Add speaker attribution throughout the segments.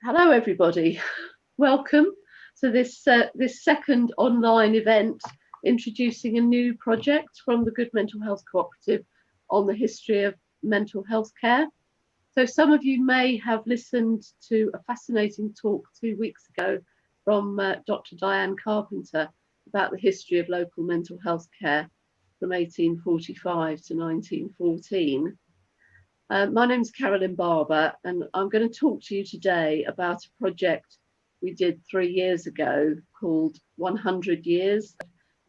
Speaker 1: Hello, everybody. Welcome to this second online event introducing a new project from the Good Mental Health Cooperative on the history of mental health care. So some of you may have listened to a fascinating talk 2 weeks ago from Dr. Diane Carpenter about the history of local mental health care from 1845 to 1914. My name is Carolyn Barber, and I'm going to talk to you today about a project we did 3 years ago called 100 Years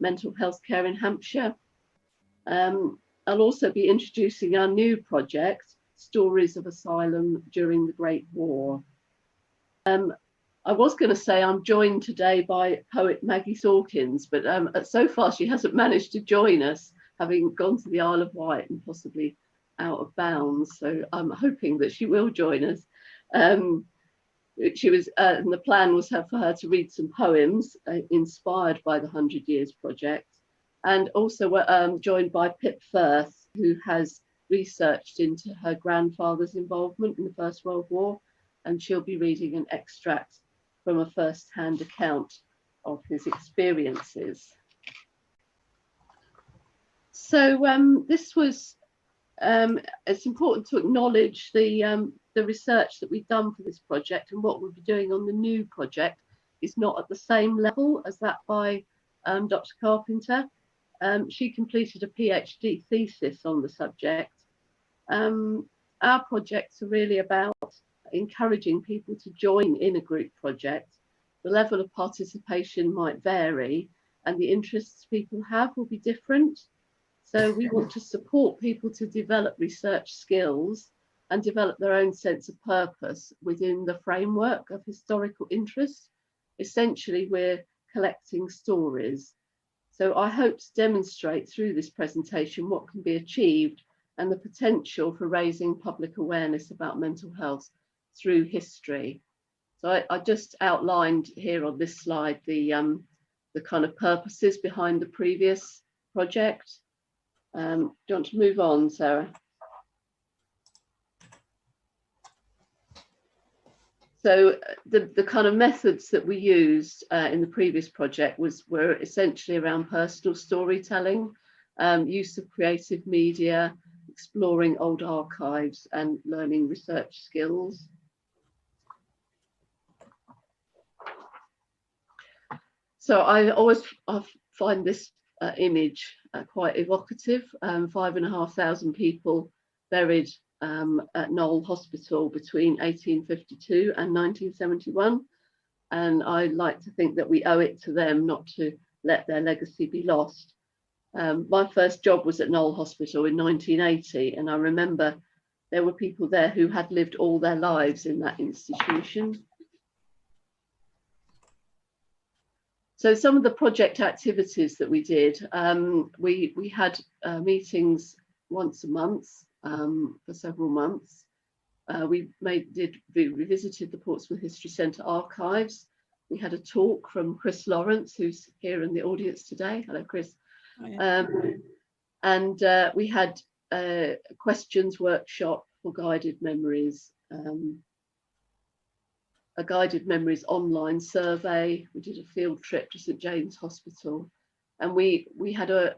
Speaker 1: Mental Health Care in Hampshire. I'll also be introducing our new project, Stories of Asylum During the Great War. I was going to say I'm joined today by poet Maggie Sawkins, but so far she hasn't managed to join us, having gone to the Isle of Wight and possibly out of bounds. So I'm hoping that she will join us. And the plan was for her to read some poems inspired by the 100 Years Project, and also we're joined by Pip Firth, who has researched into her grandfather's involvement in the First World War, and she'll be reading an extract from a first-hand account of his experiences. So it's important to acknowledge the research that we've done for this project, and what we'll be doing on the new project is not at the same level as that by Dr. Carpenter. She completed a PhD thesis on the subject. Our projects are really about encouraging people to join in a group project. The level of participation might vary, and the interests people have will be different. So we want to support people to develop research skills and develop their own sense of purpose within the framework of historical interest. Essentially, we're collecting stories. So I hope to demonstrate through this presentation what can be achieved and the potential for raising public awareness about mental health through history. So I just outlined here on this slide the kind of purposes behind the previous project. Do you want to move on, Sarah? So the kind of methods that we used in the previous project were essentially around personal storytelling, use of creative media, exploring old archives, and learning research skills. So I find this image quite evocative. 5,500 people buried at Knowle Hospital between 1852 and 1971. And I like to think that we owe it to them not to let their legacy be lost. My first job was at Knowle Hospital in 1980, and I remember there were people there who had lived all their lives in that institution. So some of the project activities that we did, we had meetings once a month for several months. We visited the Portsmouth History Centre archives. We had a talk from Chris Lawrence, who's here in the audience today. Hello, Chris. Oh, yeah. And we had a questions workshop for guided memories. A guided memories online survey. We did a field trip to St James Hospital, and we had a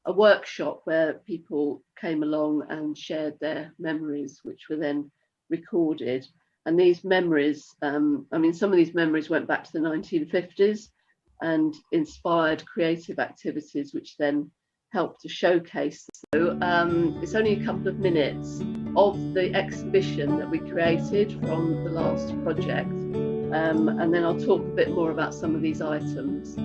Speaker 1: workshop where people came along and shared their memories, which were then recorded. And these memories, I mean, some of these memories went back to the 1950s and inspired creative activities, which then helped to showcase. So it's only a couple of minutes of the exhibition that we created from the last project, and then I'll talk a bit more about some of these items.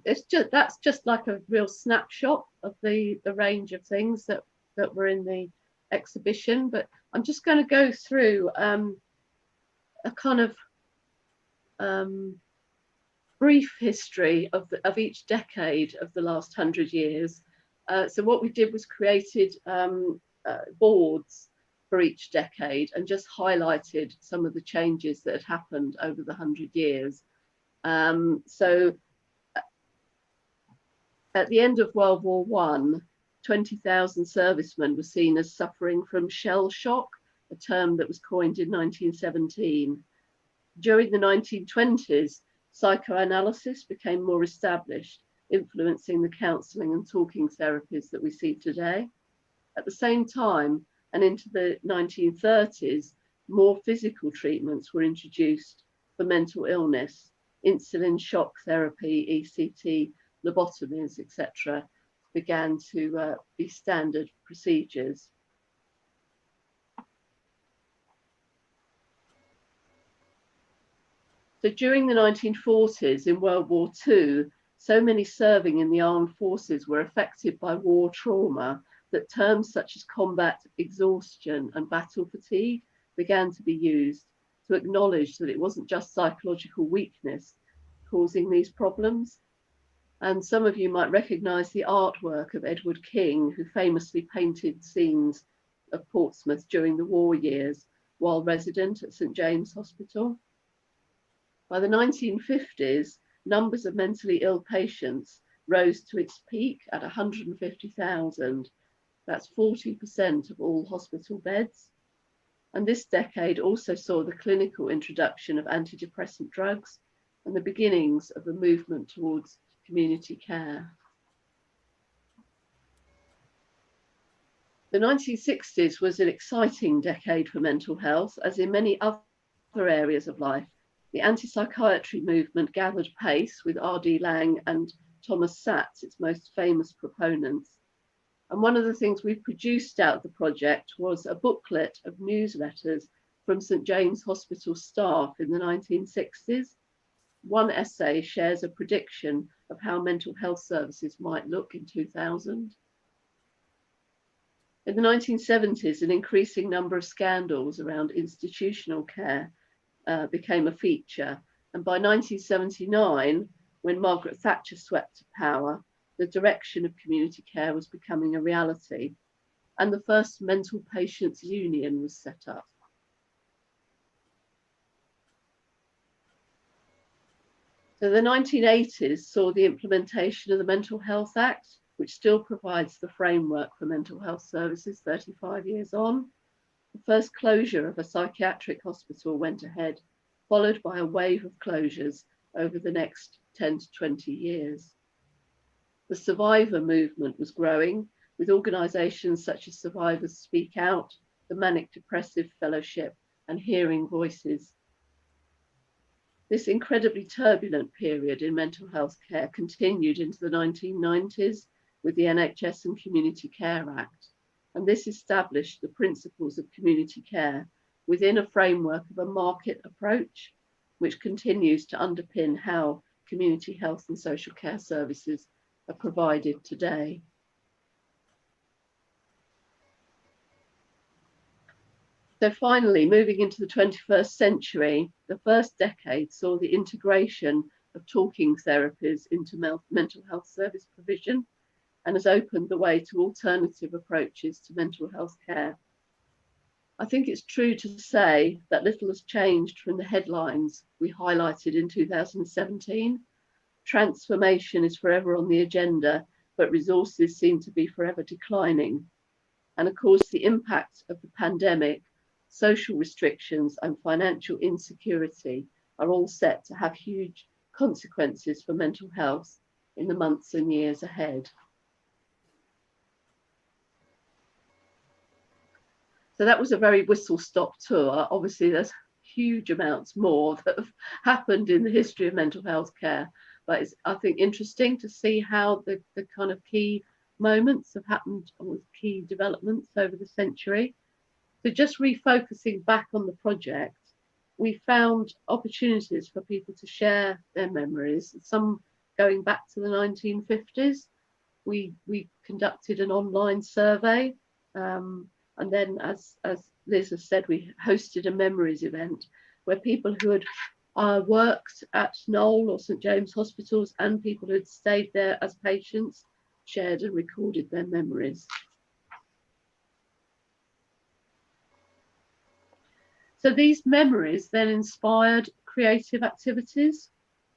Speaker 1: That's just like a real snapshot of the range of things that were in the exhibition. But I'm just going to go through a kind of brief history of each decade of the last 100 years. So what we did was created boards for each decade and just highlighted some of the changes that had happened over the 100 years. So at the end of World War I, 20,000 servicemen were seen as suffering from shell shock, a term that was coined in 1917. During the 1920s, psychoanalysis became more established, influencing the counselling and talking therapies that we see today. At the same time, and into the 1930s, more physical treatments were introduced for mental illness, insulin shock therapy, ECT, lobotomies, etc., began to be standard procedures. So during the 1940s in World War II, so many serving in the armed forces were affected by war trauma that terms such as combat exhaustion and battle fatigue began to be used to acknowledge that it wasn't just psychological weakness causing these problems. And some of you might recognise the artwork of Edward King, who famously painted scenes of Portsmouth during the war years while resident at St James Hospital. By the 1950s, numbers of mentally ill patients rose to its peak at 150,000. That's 40% of all hospital beds. And this decade also saw the clinical introduction of antidepressant drugs and the beginnings of a movement towards community care. The 1960s was an exciting decade for mental health, as in many other areas of life. The anti-psychiatry movement gathered pace with R.D. Laing and Thomas Satz, its most famous proponents. And one of the things we produced out of the project was a booklet of newsletters from St James Hospital staff in the 1960s. One essay shares a prediction of how mental health services might look in 2000. In the 1970s, an increasing number of scandals around institutional care became a feature. And by 1979, when Margaret Thatcher swept to power, the direction of community care was becoming a reality, and the first Mental Patients Union was set up. So the 1980s saw the implementation of the Mental Health Act, which still provides the framework for mental health services 35 years on. The first closure of a psychiatric hospital went ahead, followed by a wave of closures over the next 10 to 20 years. The survivor movement was growing, with organisations such as Survivors Speak Out, the Manic Depressive Fellowship, and Hearing Voices. This incredibly turbulent period in mental health care continued into the 1990s with the NHS and Community Care Act, and this established the principles of community care within a framework of a market approach, which continues to underpin how community health and social care services are provided today. So finally, moving into the 21st century, the first decade saw the integration of talking therapies into mental health service provision and has opened the way to alternative approaches to mental health care. I think it's true to say that little has changed from the headlines we highlighted in 2017. Transformation is forever on the agenda, but resources seem to be forever declining. And of course, the impact of the pandemic, social restrictions and financial insecurity are all set to have huge consequences for mental health in the months and years ahead. So that was a very whistle-stop tour. Obviously, there's huge amounts more that have happened in the history of mental health care, but it's, I think, interesting to see how the kind of key moments have happened with key developments over the century. So just refocusing back on the project, we found opportunities for people to share their memories. Some going back to the 1950s. We conducted an online survey, and then, as Liz has said, we hosted a memories event where people who had worked at Knowle or St James hospitals and people who had stayed there as patients shared and recorded their memories. So these memories then inspired creative activities.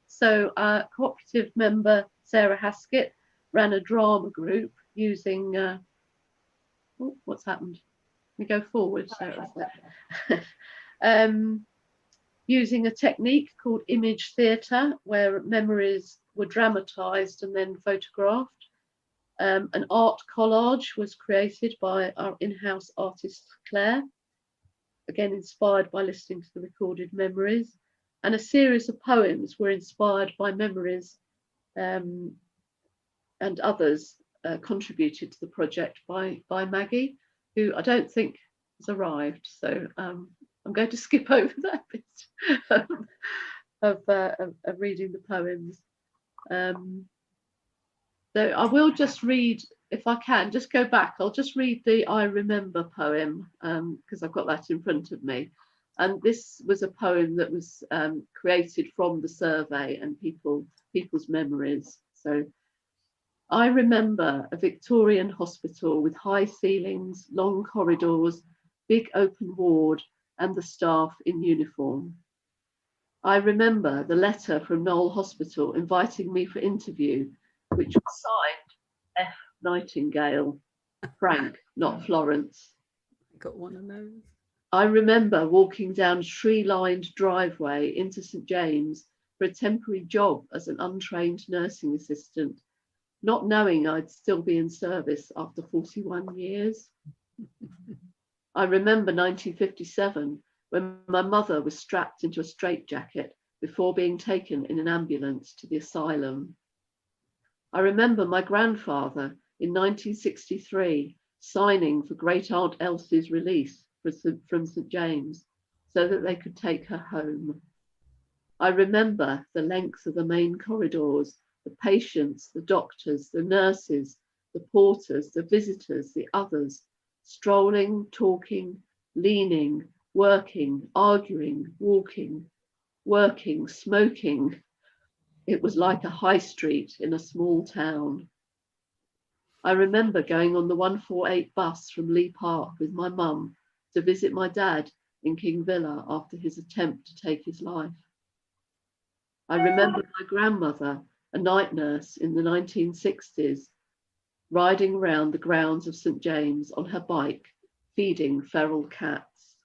Speaker 1: So our cooperative member, Sarah Haskett, ran a drama group using, oh, what's happened? We go forward, Sarah. Using a technique called image theatre, where memories were dramatised and then photographed. An art collage was created by our in-house artist, Claire, again inspired by listening to the recorded memories. And a series of poems were inspired by memories, and others contributed to the project by Maggie, who I don't think has arrived. So I'm going to skip over that bit of reading the poems. So I will just read, if I can, just go back. I'll just read the I Remember poem, because I've got that in front of me. And this was a poem that was created from the survey and people's memories. So, I remember a Victorian hospital with high ceilings, long corridors, big open ward, and the staff in uniform. I remember the letter from Knowle Hospital inviting me for interview, which was signed F. Nightingale, Frank, not Florence.
Speaker 2: I got one of those.
Speaker 1: I remember walking down a tree-lined driveway into St James for a temporary job as an untrained nursing assistant, not knowing I'd still be in service after 41 years. I remember 1957, when my mother was strapped into a straitjacket before being taken in an ambulance to the asylum. I remember my grandfather in 1963 signing for Great Aunt Elsie's release from St James so that they could take her home. I remember the length of the main corridors, the patients, the doctors, the nurses, the porters, the visitors, the others, strolling, talking, leaning, working, arguing, walking, working, smoking. It was like a high street in a small town. I remember going on the 148 bus from Lee Park with my mum to visit my dad in King Villa after his attempt to take his life. I remember my grandmother, a night nurse in the 1960s, riding around the grounds of St James on her bike, feeding feral cats.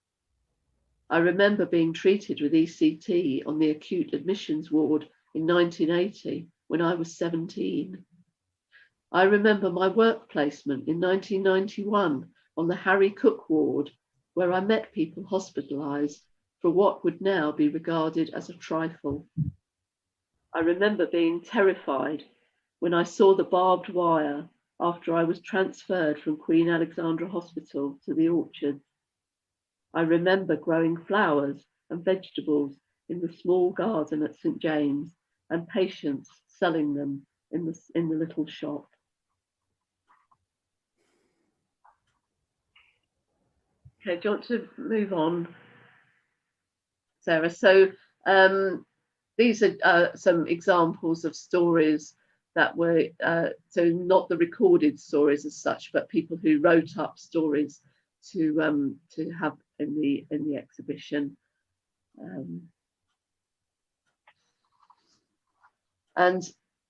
Speaker 1: I remember being treated with ECT on the acute admissions ward in 1980 when I was 17. I remember my work placement in 1991 on the Harry Cook ward, where I met people hospitalised for what would now be regarded as a trifle. I remember being terrified when I saw the barbed wire after I was transferred from Queen Alexandra Hospital to the Orchards. I remember growing flowers and vegetables in the small garden at St James and patients selling them in the little shop. Okay, do you want to move on, Sarah? So these are some examples of stories that were, so not the recorded stories as such, but people who wrote up stories to have in the exhibition. And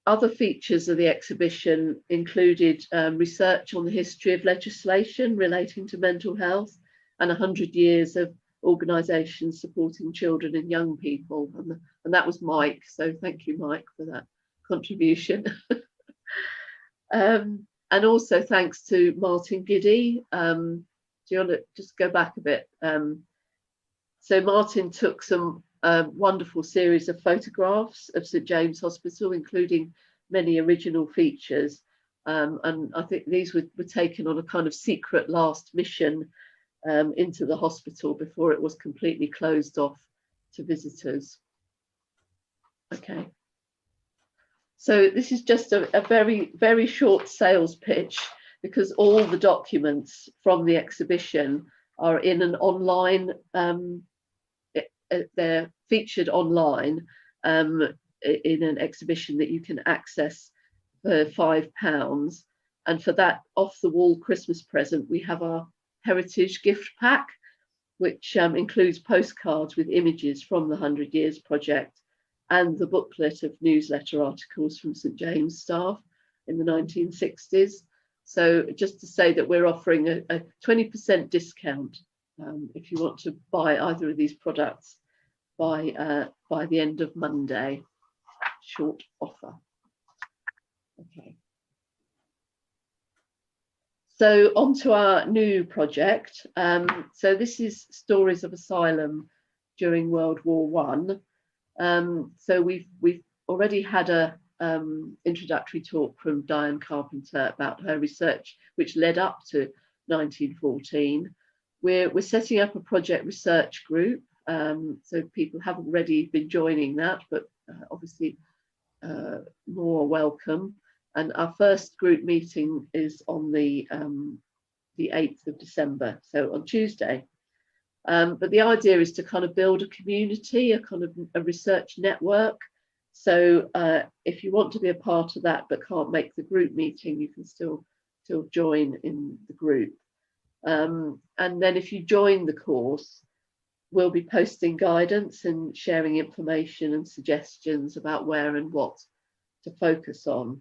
Speaker 1: other features of the exhibition included research on the history of legislation relating to mental health and 100 years of organisations supporting children and young people. And that was Mike. So thank you, Mike, for that contribution. And also thanks to Martin Giddy. Do you want to just go back a bit? So Martin took some wonderful series of photographs of St James Hospital, including many original features. And I think these were taken on a kind of secret last mission into the hospital before it was completely closed off to visitors. Okay. So this is just a very, very short sales pitch, because all the documents from the exhibition are in an online, they're featured online in an exhibition that you can access for £5. And for that off-the-wall Christmas present, we have our heritage gift pack, which includes postcards with images from the 100 Years Project and the booklet of newsletter articles from St James staff in the 1960s. So just to say that we're offering a 20% discount if you want to buy either of these products by the end of Monday. Short offer. Okay. So on to our new project. So this is Stories of Asylum during World War One. So we've already had a introductory talk from Diane Carpenter about her research, which led up to 1914. We're setting up a project research group, so people haven't already been joining that, but obviously more welcome. And our first group meeting is on the 8th of December, so on Tuesday. But the idea is to kind of build a community, a kind of a research network. So if you want to be a part of that but can't make the group meeting, you can still join in the group. And then if you join the course, we'll be posting guidance and sharing information and suggestions about where and what to focus on.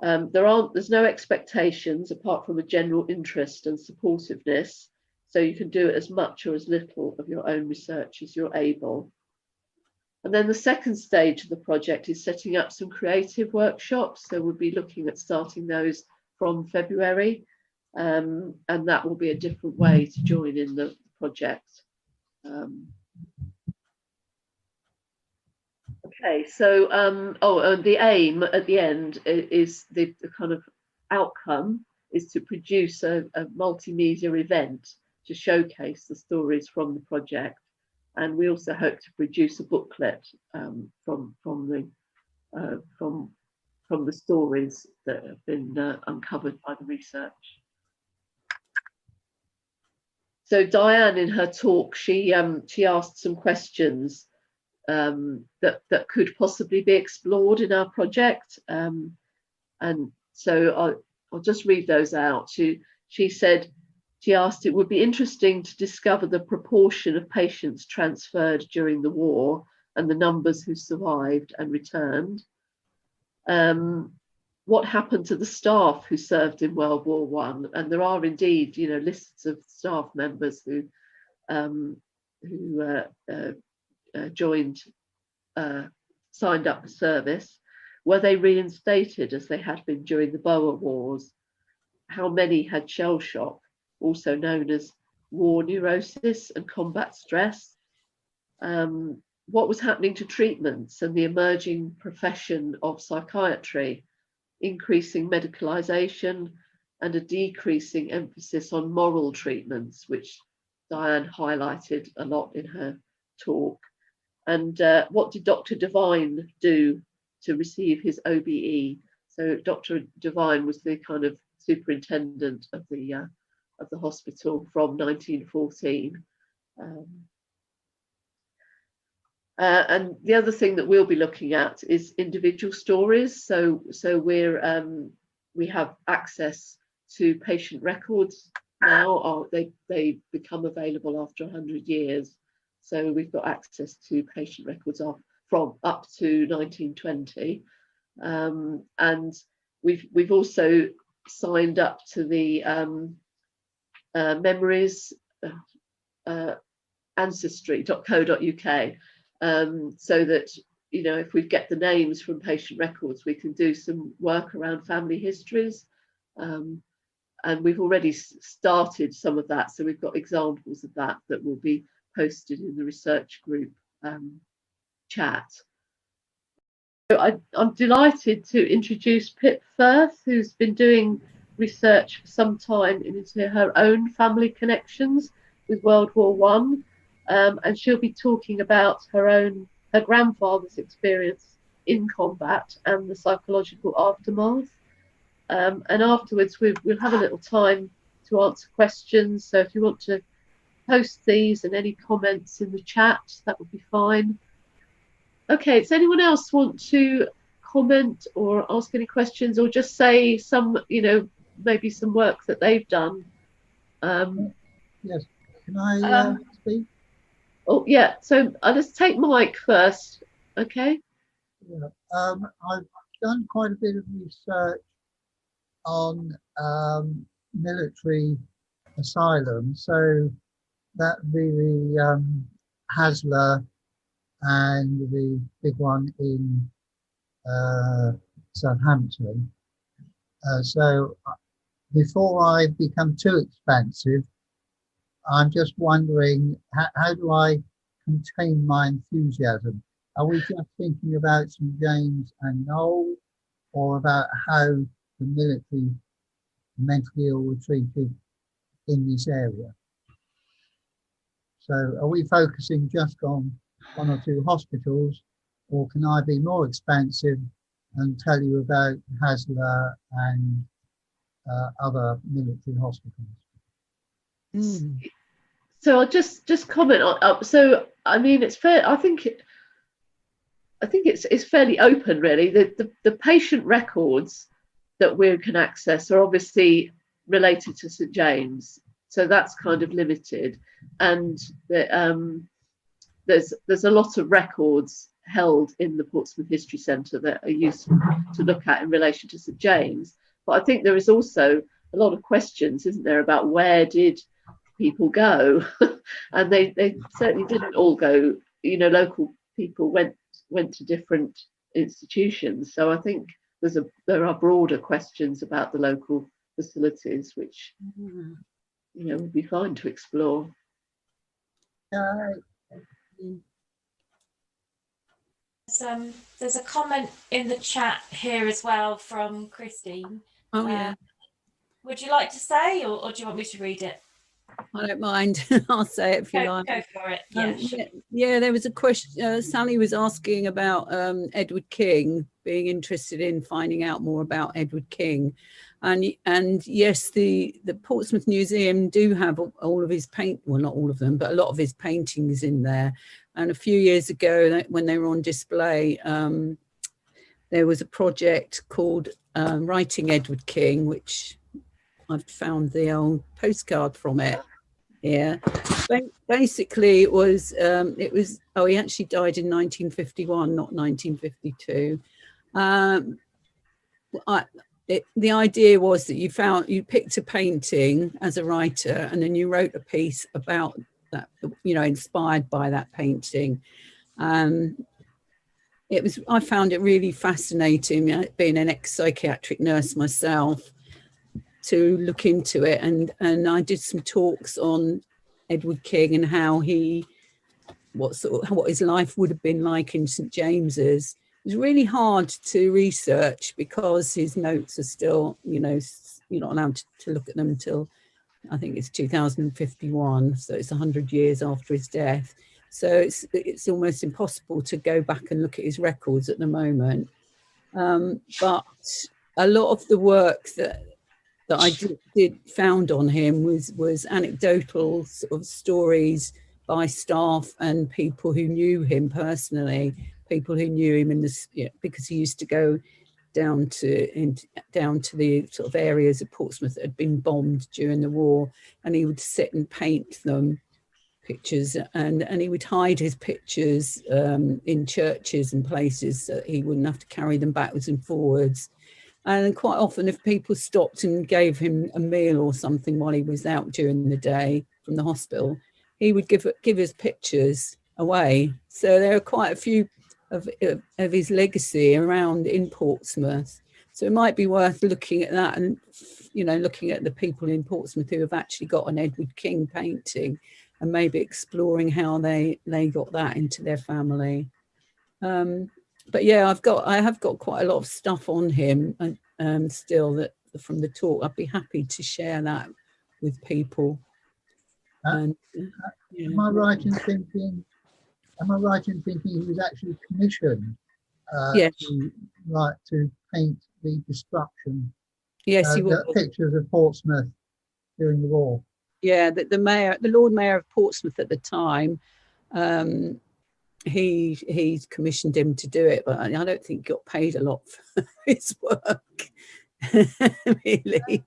Speaker 1: There's no expectations apart from a general interest and supportiveness. So you can do as much or as little of your own research as you're able. And then the second stage of the project is setting up some creative workshops. So we'll be looking at starting those from February. And that will be a different way to join in the project. Okay, so and the aim at the end is the kind of outcome is to produce a multimedia event to showcase the stories from the project, and we also hope to produce a booklet from the stories that have been uncovered by the research. So Diane, in her talk, she asked some questions that could possibly be explored in our project, and so I'll just read those out. She asked, it would be interesting to discover the proportion of patients transferred during the war and the numbers who survived and returned. What happened to the staff who served in World War One? And there are indeed, lists of staff members who signed up for service. Were they reinstated as they had been during the Boer Wars? How many had shell shock, also known as war neurosis and combat stress? What was happening to treatments and the emerging profession of psychiatry, increasing medicalisation and a decreasing emphasis on moral treatments, which Diane highlighted a lot in her talk? And what did Dr. Devine do to receive his OBE? So Dr. Devine was the kind of superintendent of the hospital from 1914. And the other thing that we'll be looking at is individual stories. So we have access to patient records now. They become available after 100 years. So we've got access to patient records from up to 1920, and we've also signed up to the memories ancestry.co.uk, so that if we get the names from patient records, we can do some work around family histories, and we've already started some of that. So we've got examples of that will be posted in the research group chat. So I'm delighted to introduce Pip Firth, who's been doing research for some time into her own family connections with World War One, and she'll be talking about her grandfather's experience in combat and the psychological aftermath. And afterwards we'll have a little time to answer questions. So if you want to post these and any comments in the chat, that would be fine. Okay, does anyone else want to comment or ask any questions, or just say some, maybe some work that they've done?
Speaker 2: Yes, can I speak?
Speaker 1: Oh yeah, so I'll just take Mike first, okay?
Speaker 2: Yeah. I've done quite a bit of research on military asylum, so that really Hasler and the big one in Southampton. So before I become too expansive, I'm just wondering, how do I contain my enthusiasm? Are we just thinking about St James and Knoll, or about how the military mentally ill were treated in this area? So are we focusing just on one or two hospitals, or can I be more expansive and tell you about Hasler and other military hospitals?
Speaker 1: So I'll just comment on. So I mean, it's fair. I think it's fairly open, really. The patient records that we can access are obviously related to St James, so that's kind of limited. And there's a lot of records held in the Portsmouth History Centre that are useful to look at in relation to St James. But I think there is also a lot of questions, isn't there, about where did people go? And they certainly didn't all go. Local people went to different institutions. So I think there are broader questions about the local facilities, which would be fine to explore.
Speaker 3: There's a comment in the chat here as well from Christine.
Speaker 4: Oh yeah.
Speaker 3: Would you like to say, or do you want me to read it?
Speaker 4: I don't mind. I'll say it if you like.
Speaker 3: Go for it. Yeah, sure.
Speaker 4: Yeah, there was a question. Sally was asking about Edward King, being interested in finding out more about Edward King. And yes, the Portsmouth Museum do have all of his well, not all of them, but a lot of his paintings in there. And a few years ago, when they were on display, there was a project called Writing Edward King, which I've found the old postcard from it. Yeah, basically he actually died in 1951, not 1952. The idea was that you picked a painting as a writer, and then you wrote a piece about that, inspired by that painting. I found it really fascinating, being an ex-psychiatric nurse myself, to look into it, and I did some talks on Edward King and how what his life would have been like in St James's. It was really hard to research because his notes are still, you're not allowed to look at them until I think it's 2051, so it's 100 years after his death. So it's almost impossible to go back and look at his records at the moment. But a lot of the work that I found on him was anecdotal sort of stories by staff and people who knew him personally, people who knew him because he used to go down to the sort of areas of Portsmouth that had been bombed during the war, and he would sit and paint them pictures, and he would hide his pictures in churches and places so that he wouldn't have to carry them backwards and forwards. And quite often, if people stopped and gave him a meal or something while he was out during the day from the hospital, he would give his pictures away. So there are quite a few of his legacy around in Portsmouth. So it might be worth looking at that, and looking at the people in Portsmouth who have actually got an Edward King painting, and maybe exploring how they got that into their family. But yeah, I have got quite a lot of stuff on him still that from the talk. I'd be happy to share that with people.
Speaker 2: Am I right in thinking he was actually commissioned
Speaker 4: Yes.
Speaker 2: like to paint the destruction.
Speaker 4: Yes, he was.
Speaker 2: The pictures of Portsmouth during the war.
Speaker 4: Yeah, the mayor, the Lord Mayor of Portsmouth at the time, he commissioned him to do it, but I don't think he got paid a lot for his work, really.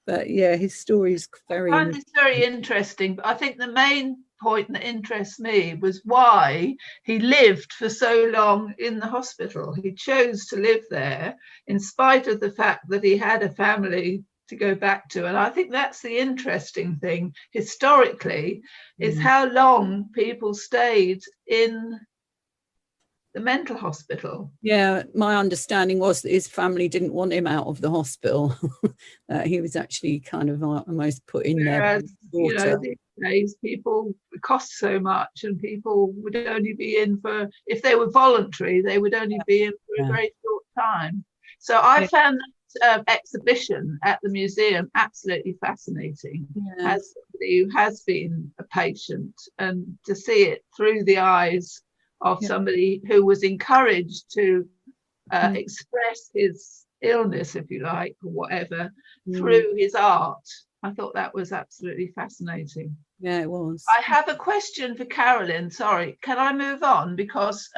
Speaker 4: But yeah, his story is very.
Speaker 5: I find this very interesting. But I think the main point that interests me was why he lived for so long in the hospital. He chose to live there in spite of the fact that he had a family to go back to. And I think that's the interesting thing historically, is how long people stayed in the mental hospital.
Speaker 4: Yeah, my understanding was that his family didn't want him out of the hospital. He was actually kind of almost put in there.
Speaker 5: You know, these days people cost so much, and people would only be in for, if they were voluntary, they would only be in for a very short time. So I found that exhibition at the museum absolutely fascinating. As somebody who has been a patient, and to see it through the eyes of somebody who was encouraged to express his illness, if you like, or whatever, through his art. I thought that was absolutely fascinating.
Speaker 4: Yeah, it was.
Speaker 5: I have a question for Carolyn. Sorry, can I move on? Because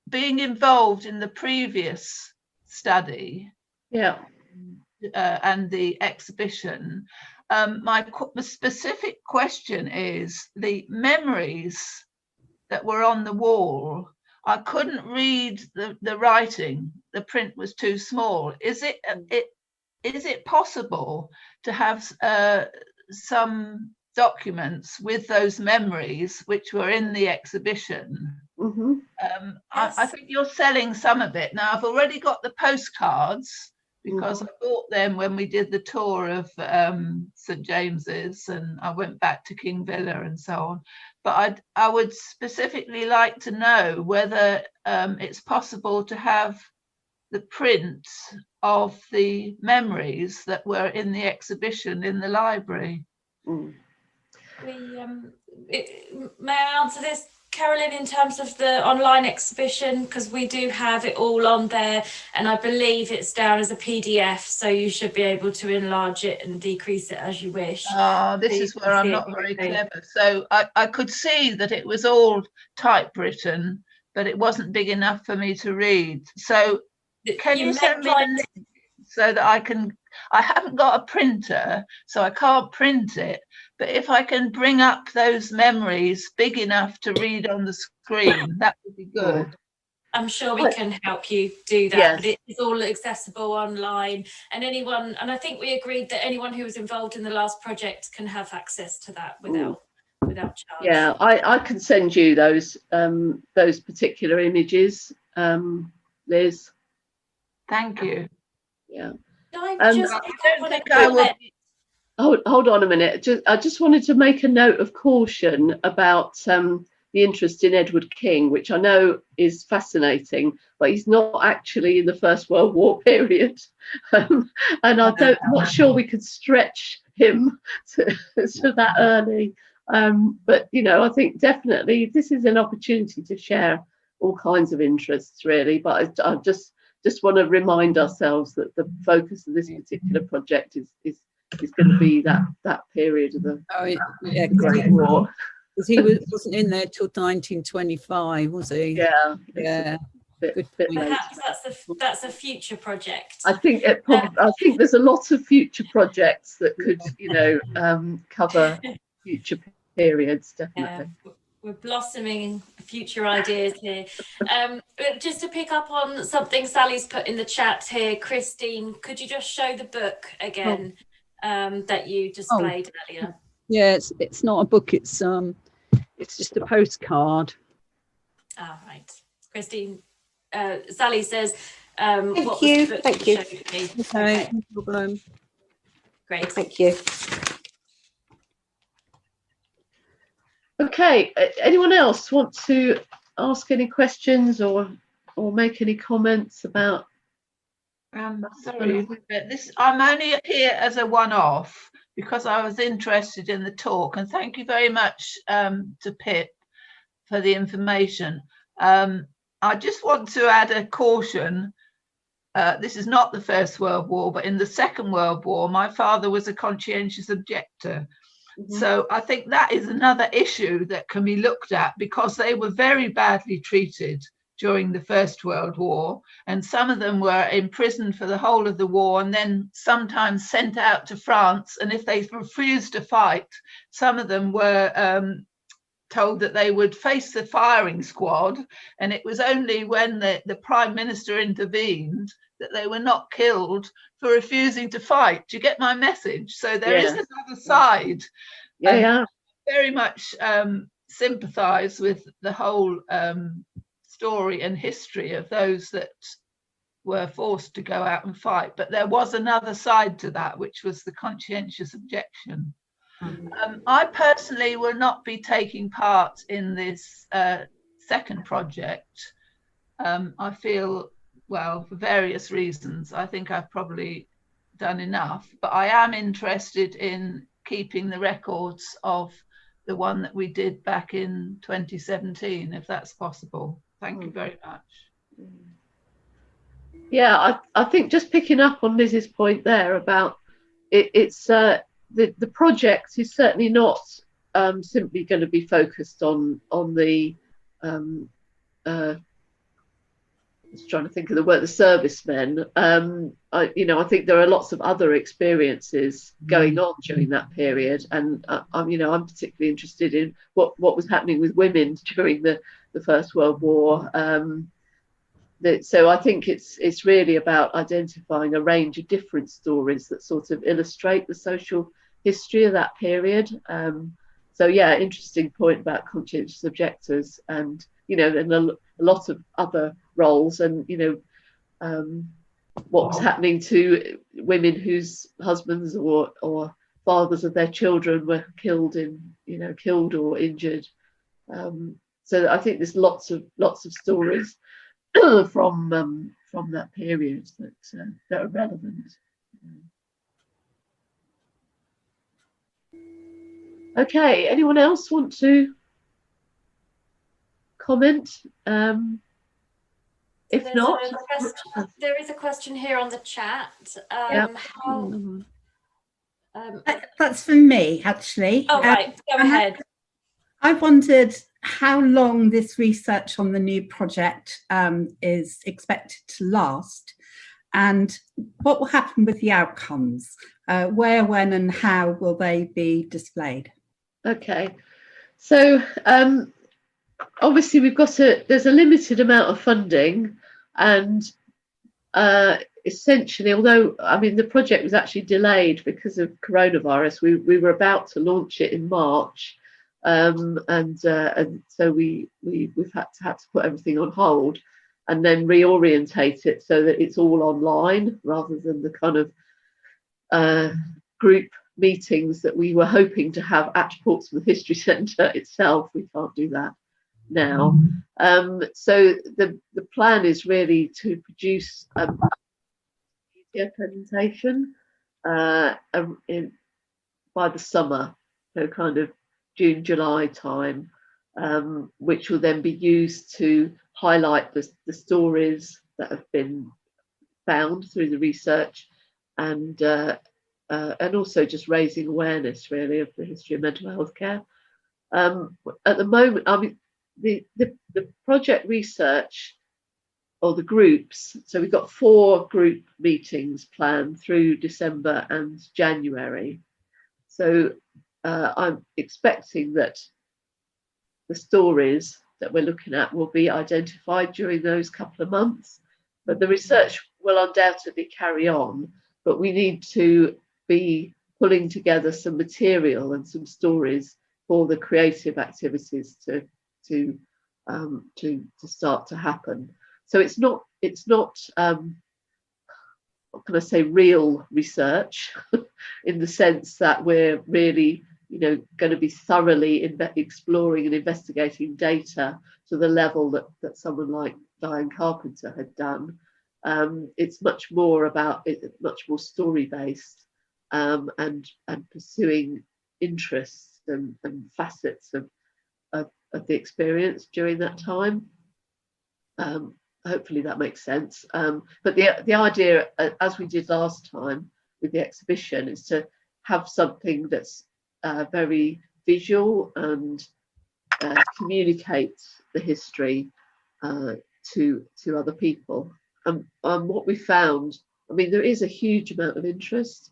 Speaker 5: being involved in the previous study and the exhibition, my specific question is the memories that were on the wall. I couldn't read the writing. The print was too small. Is it possible to have some documents with those memories which were in the exhibition? I think you're selling some of it. Now, I've already got the postcards because I bought them when we did the tour of St James's, and I went back to King Villa and so on. But I would specifically like to know whether it's possible to have the print of the memories that were in the exhibition in the library.
Speaker 3: May I answer this, Carolyn, in terms of the online exhibition? Because we do have it all on there, and I believe it's down as a PDF, so you should be able to enlarge it and decrease it as you wish.
Speaker 5: This is where I'm not very clever. So I could see that it was all typewritten, but it wasn't big enough for me to read. So can you send me the link so that I haven't got a printer, so I can't print it. But if I can bring up those memories big enough to read on the screen, that would be good.
Speaker 3: I'm sure we can help you do that, but it is all accessible online, and I think we agreed that anyone who was involved in the last project can have access to that without charge.
Speaker 1: Yeah, I can send you those particular images, Liz.
Speaker 5: Thank you.
Speaker 1: Yeah. Hold on a minute. I just wanted to make a note of caution about the interest in Edward King, which I know is fascinating, but he's not actually in the First World War period, and I'm not sure we could stretch him to that early. But I think definitely this is an opportunity to share all kinds of interests, really. But I just want to remind ourselves that the focus of this particular project is going to be that period of the Great War.
Speaker 4: Because he wasn't in there till 1925, was he?
Speaker 1: Yeah.
Speaker 3: Perhaps that's a future project.
Speaker 1: I think there's a lot of future projects that could cover future periods, definitely.
Speaker 3: We're blossoming future ideas here. Just to pick up on something Sally's put in the chat here, Christine, could you just show the book again that you displayed earlier?
Speaker 4: Yeah, it's not a book. It's just a postcard.
Speaker 3: All right, Christine. Sally says,
Speaker 6: Thank you.
Speaker 4: Okay, no problem.
Speaker 3: Great.
Speaker 6: Thank you.
Speaker 1: Okay, anyone else want to ask any questions or make any comments about?
Speaker 5: Sorry, I'm only here as a one-off because I was interested in the talk, and thank you very much to Pip for the information. I just want to add a caution. This is not the First World War, but in the Second World War, my father was a conscientious objector. So I think that is another issue that can be looked at, because they were very badly treated during the First World War, and some of them were imprisoned for the whole of the war and then sometimes sent out to France. And if they refused to fight, some of them were told that they would face the firing squad, and it was only when the Prime Minister intervened that they were not killed for refusing to fight. Do you get my message? So there is another side.
Speaker 1: Yeah.
Speaker 5: Very much sympathise with the whole story and history of those that were forced to go out and fight. But there was another side to that, which was the conscientious objection. I personally will not be taking part in this second project. I feel, well, for various reasons, I think I've probably done enough, but I am interested in keeping the records of the one that we did back in 2017, if that's possible. Thank you very much.
Speaker 1: Yeah, I think just picking up on Liz's point there about it's the project is certainly not simply going to be focused on the I was trying to think of the word, the servicemen. I think there are lots of other experiences going on during that period, and I'm particularly interested in what was happening with women during the First World War. So I think it's really about identifying a range of different stories that sort of illustrate the social history of that period. So yeah, interesting point about conscientious objectors, and and a lot of other roles, and what was happening to women whose husbands or fathers of their children were killed or injured. So I think there's lots of stories from that period that are relevant. Okay, anyone else want to comment? If not,
Speaker 3: there is a question here on the chat.
Speaker 6: That's for me, actually.
Speaker 3: Oh, right, go ahead.
Speaker 6: I wondered how long this research on the new project is expected to last, and what will happen with the outcomes. Where, when, and how will they be displayed?
Speaker 1: Okay, so obviously there's a limited amount of funding, and essentially, although the project was actually delayed because of coronavirus, we were about to launch it in March, and so we've had to put everything on hold and then reorientate it so that it's all online rather than the kind of group meetings that we were hoping to have at Portsmouth History Centre itself. We can't do that now. So the plan is really to produce a media presentation by the summer, so kind of June, July time, which will then be used to highlight the stories that have been found through the research, and also just raising awareness really of the history of mental health care. At the moment, the project research, or the groups, so we've got 4 group meetings planned through December and January. So I'm expecting that the stories that we're looking at will be identified during those couple of months, but the research will undoubtedly carry on, but we need to be pulling together some material and some stories for the creative activities to start to happen. So it's not what can I say, real research in the sense that we're really going to be thoroughly exploring and investigating data to the level that someone like Diane Carpenter had done. It's much more story based, and pursuing interests and facets of the experience during that time. Hopefully that makes sense. But the idea, as we did last time with the exhibition, is to have something that's very visual and communicates the history to other people. What we found, I mean, there is a huge amount of interest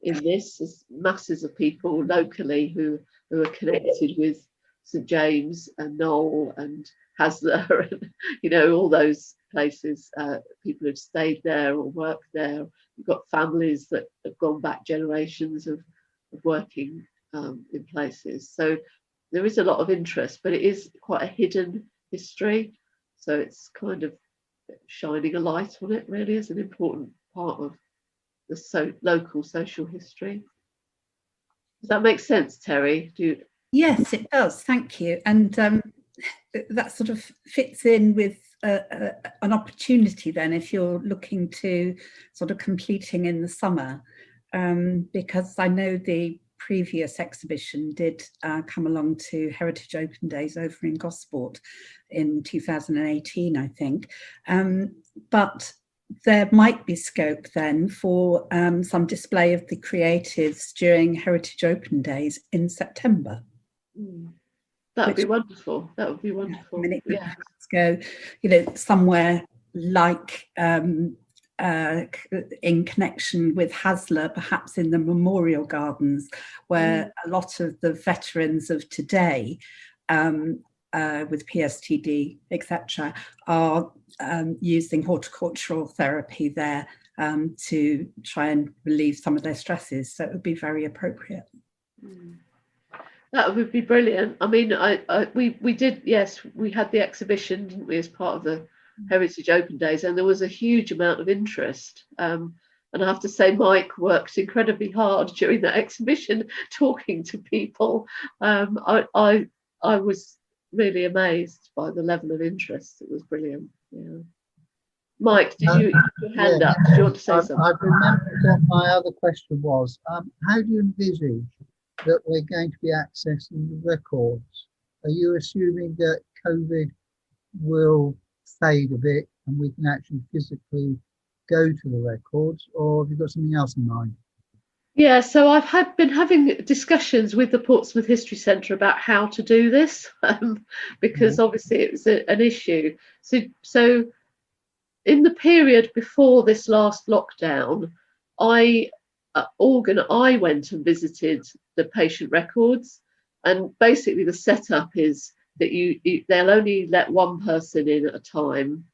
Speaker 1: in this. There's masses of people locally who are connected with St James and Knoll and Hasler and, you know, all those places. People who've stayed there or worked there. We've got families that have gone back generations of working in places. So there is a lot of interest, but it is quite a hidden history. So it's kind of shining a light on it, really, as an important part of the local social history. Does that make sense, Terry?
Speaker 6: Yes, it does. Thank you. And that sort of fits in with an opportunity then, if you're looking to sort of completing in the summer, because I know the previous exhibition did come along to Heritage Open Days over in Gosport in 2018, I think. But there might be scope then for some display of the creatives during Heritage Open Days in September.
Speaker 1: That would be wonderful. That would be wonderful.
Speaker 6: I mean, it could perhaps go, you know, somewhere like in connection with Hasler, perhaps in the Memorial Gardens, where a lot of the veterans of today, with PSTD, etc., are using horticultural therapy there to try and relieve some of their stresses. So it would be very appropriate.
Speaker 1: That would be brilliant. I mean, we did, yes, we had the exhibition, didn't we, as part of the Heritage Open Days, and there was a huge amount of interest. And I have to say, Mike worked incredibly hard during that exhibition, talking to people. I was really amazed by the level of interest. It was brilliant. Yeah. Mike, did you have your hand up? Do you want to say something?
Speaker 2: I remembered what my other question was. How do you envisage that we're going to be accessing the records? Are you assuming that COVID will fade a bit and we can actually physically go to the records, or have you got something else in mind?
Speaker 1: Yeah, so I've been having discussions with the Portsmouth History Centre about how to do this, because obviously it was an issue. So in the period before this last lockdown, I went and visited the patient records, and basically the setup is that they'll only let one person in at a time,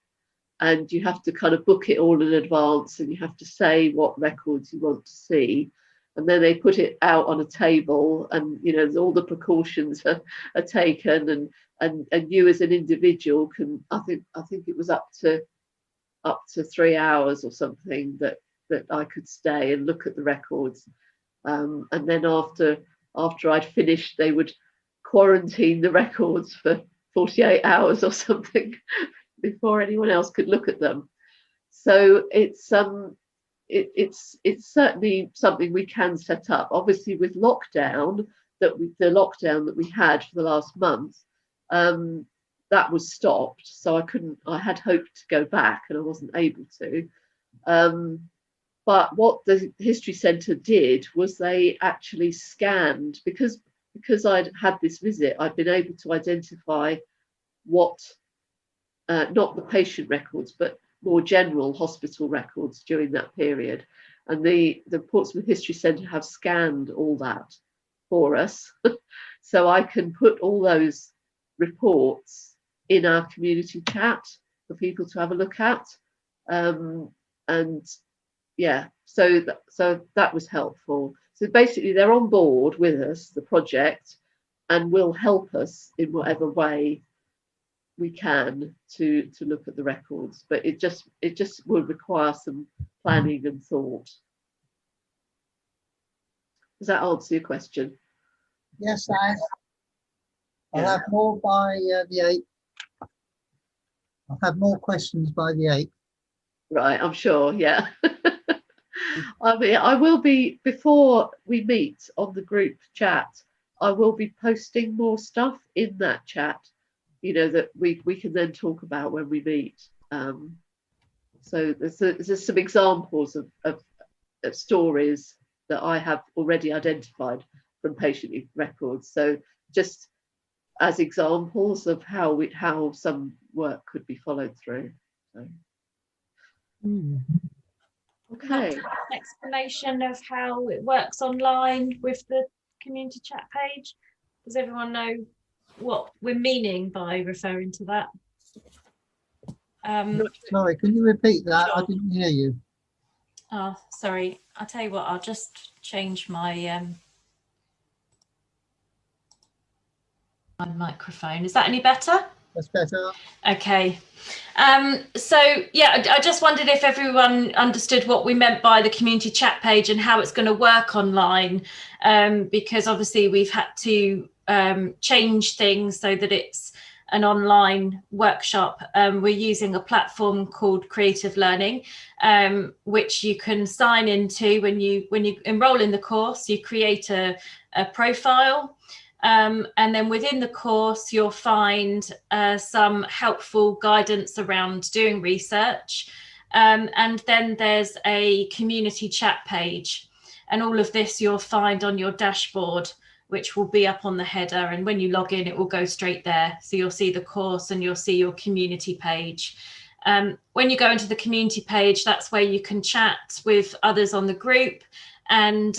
Speaker 1: and you have to kind of book it all in advance, and you have to say what records you want to see, and then they put it out on a table, and you know all the precautions are taken, and you as an individual can, I think it was up to 3 hours or something that I could stay and look at the records, and then after I'd finished, they would quarantine the records for 48 hours or something before anyone else could look at them. So it's certainly something we can set up. Obviously, with the lockdown that we had for the last month, that was stopped. So I had hoped to go back and I wasn't able to. But what the History Centre did was they actually scanned, because I'd had this visit, I'd been able to identify what, not the patient records, but more general hospital records during that period. And the Portsmouth History Centre have scanned all that for us. So I can put all those reports in our community chat for people to have a look at. And yeah, so that was helpful. So basically they're on board with us, the project, and will help us in whatever way we can to look at the records, but it just will require some planning and thought. Does that answer your question?
Speaker 2: Yes, I'll have more by the 8th. I'll have more questions by the 8th.
Speaker 1: Right, I'm sure, yeah. I mean, I will be, before we meet on the group chat, I will be posting more stuff in that chat, that we can then talk about when we meet. So there's some examples of stories that I have already identified from patient records. So just as examples of how some work could be followed through. So. Okay.
Speaker 3: Explanation of how it works online with the community chat page. Does everyone know what we're meaning by referring to that?
Speaker 2: Sorry, can you repeat that?
Speaker 3: Sure.
Speaker 2: I didn't hear you.
Speaker 3: Oh, sorry. I'll tell you what, I'll just change my my microphone. Is that any better?
Speaker 2: That's better.
Speaker 3: Okay. So yeah, I just wondered if everyone understood what we meant by the community chat page and how it's going to work online, because obviously we've had to change things so that it's an online workshop. We're using a platform called Creative Learning, which you can sign into when you enroll in the course. You create a profile. And then within the course, you'll find some helpful guidance around doing research. And then there's a community chat page. And all of this you'll find on your dashboard, which will be up on the header. And when you log in, it will go straight there. So you'll see the course and you'll see your community page. When you go into the community page, that's where you can chat with others on the group, and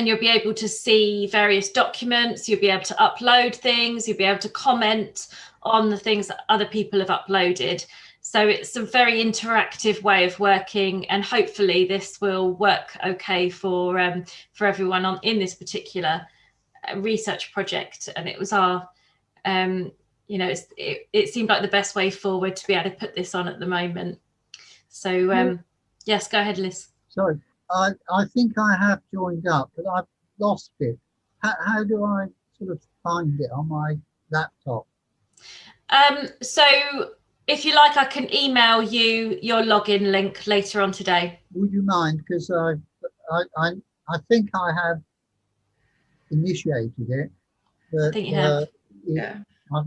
Speaker 3: you'll be able to see various documents. You'll be able to upload things. You'll be able to comment on the things that other people have uploaded. So it's a very interactive way of working, and hopefully this will work okay for everyone in this particular research project. And it was our, it seemed like the best way forward to be able to put this on at the moment. So yes, go ahead, Liz.
Speaker 2: Sorry. I think I have joined up, but I've lost it. How do I sort of find it on my laptop?
Speaker 3: So if you like, I can email you your login link later on today.
Speaker 2: Would you mind? Because I think I have initiated it. But,
Speaker 3: I think you have.
Speaker 5: Yeah.
Speaker 2: I've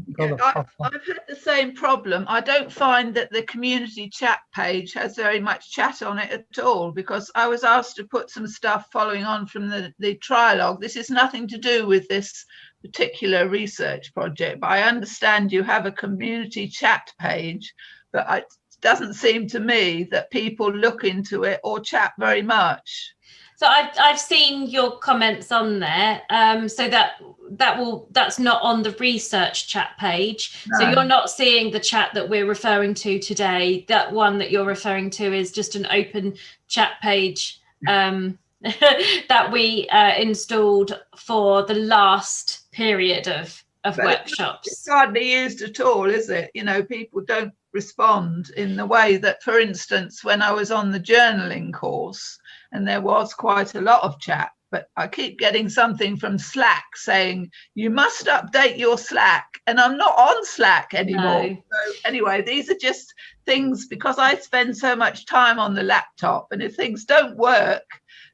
Speaker 5: had the same problem. I don't find that the community chat page has very much chat on it at all, because I was asked to put some stuff following on from the trialogue. This is nothing to do with this particular research project, but I understand you have a community chat page, but it doesn't seem to me that people look into it or chat very much.
Speaker 3: So I've seen your comments on there. So that's not on the research chat page. No. So you're not seeing the chat that we're referring to today. That one that you're referring to is just an open chat page that we installed for the last period of workshops.
Speaker 5: It's hardly used at all, is it? People don't respond in the way that, for instance, when I was on the journaling course, and there was quite a lot of chat, but I keep getting something from Slack saying, you must update your Slack, and I'm not on Slack anymore. No. So anyway, these are just things, because I spend so much time on the laptop, and if things don't work,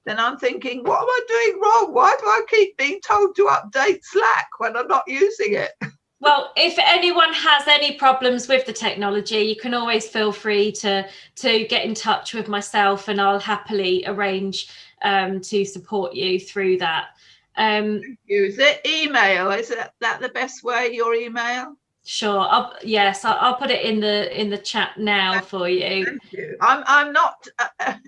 Speaker 5: then I'm thinking, what am I doing wrong? Why do I keep being told to update Slack when I'm not using it?
Speaker 3: Well, if anyone has any problems with the technology, you can always feel free to get in touch with myself, and I'll happily arrange to support you through that.
Speaker 5: Thank you. Is it email? Is that the best way, your email?
Speaker 3: Sure. I'll put it in the chat now for you.
Speaker 5: Thank you. I'm not,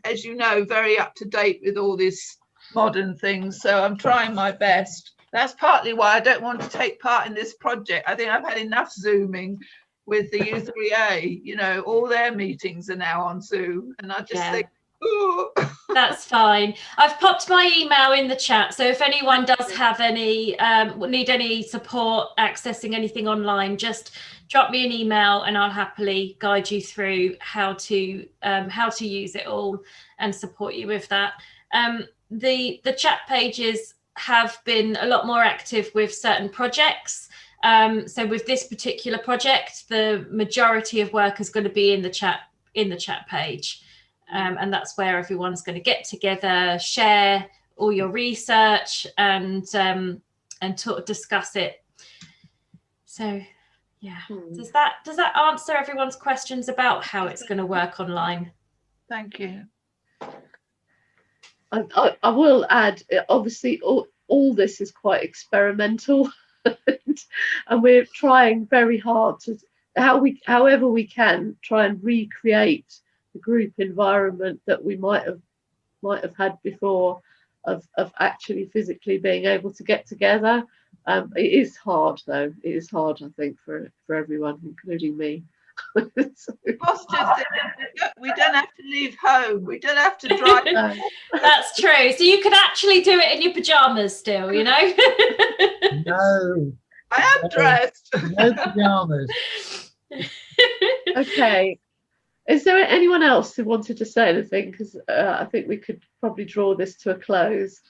Speaker 5: as you know, very up to date with all these modern things, so I'm trying my best. That's partly why I don't want to take part in this project. I think I've had enough Zooming with the U3A. All their meetings are now on Zoom, and I just think, ooh.
Speaker 3: That's fine. I've popped my email in the chat, so if anyone does have any need any support accessing anything online, just drop me an email and I'll happily guide you through how to use it all and support you with that. The chat pages have been a lot more active with certain projects. So with this particular project, the majority of work is going to be in the chat page. And that's where everyone's going to get together, share all your research, and discuss it. So Yeah.
Speaker 1: Hmm.
Speaker 3: Does that answer everyone's questions about how it's going to work online?
Speaker 5: Thank you.
Speaker 1: I will add, obviously, all this is quite experimental, and we're trying very hard to, however we can, try and recreate the group environment that we might have had before, of actually physically being able to get together. It is hard, though. It is hard, I think, for everyone, including me. So,
Speaker 5: Positive thing is we don't have to leave home. We don't have to drive.
Speaker 3: That's true. So you could actually do it in your pajamas still, you know?
Speaker 2: No,
Speaker 5: I am dressed.
Speaker 2: no pajamas.
Speaker 1: okay. Is there anyone else who wanted to say anything? Because I think we could probably draw this to a close.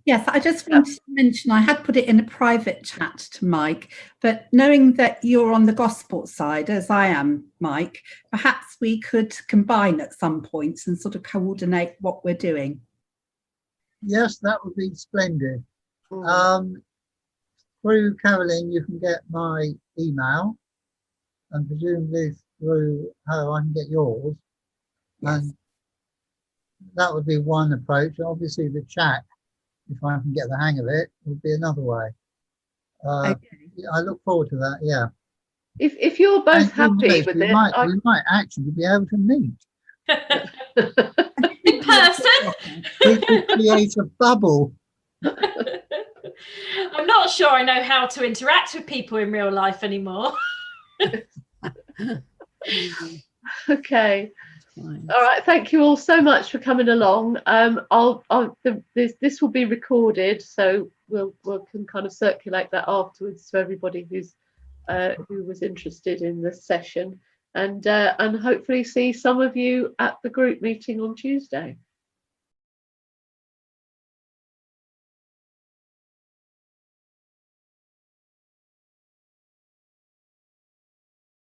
Speaker 6: Yes, I just wanted to mention, I had put it in a private chat to Mike, but knowing that you're on the Gosport side, as I am, Mike, perhaps we could combine at some points and sort of coordinate what we're doing.
Speaker 2: Yes, that would be splendid.
Speaker 1: Mm.
Speaker 2: Through Carolyn, you can get my email, and presumably through her, I can get yours.
Speaker 6: Yes.
Speaker 2: And that would be one approach. Obviously, the chat, if I can get the hang of it, would be another way.
Speaker 6: Okay.
Speaker 2: I look forward to that. Yeah.
Speaker 1: If you're both happy with it,
Speaker 2: we might actually be able to meet.
Speaker 3: In person?
Speaker 2: We could create a bubble.
Speaker 3: I'm not sure I know how to interact with people in real life anymore.
Speaker 1: Okay. All right. Thank you all so much for coming along. This will be recorded, so we can kind of circulate that afterwards to everybody who was interested in this session, and hopefully see some of you at the group meeting on Tuesday.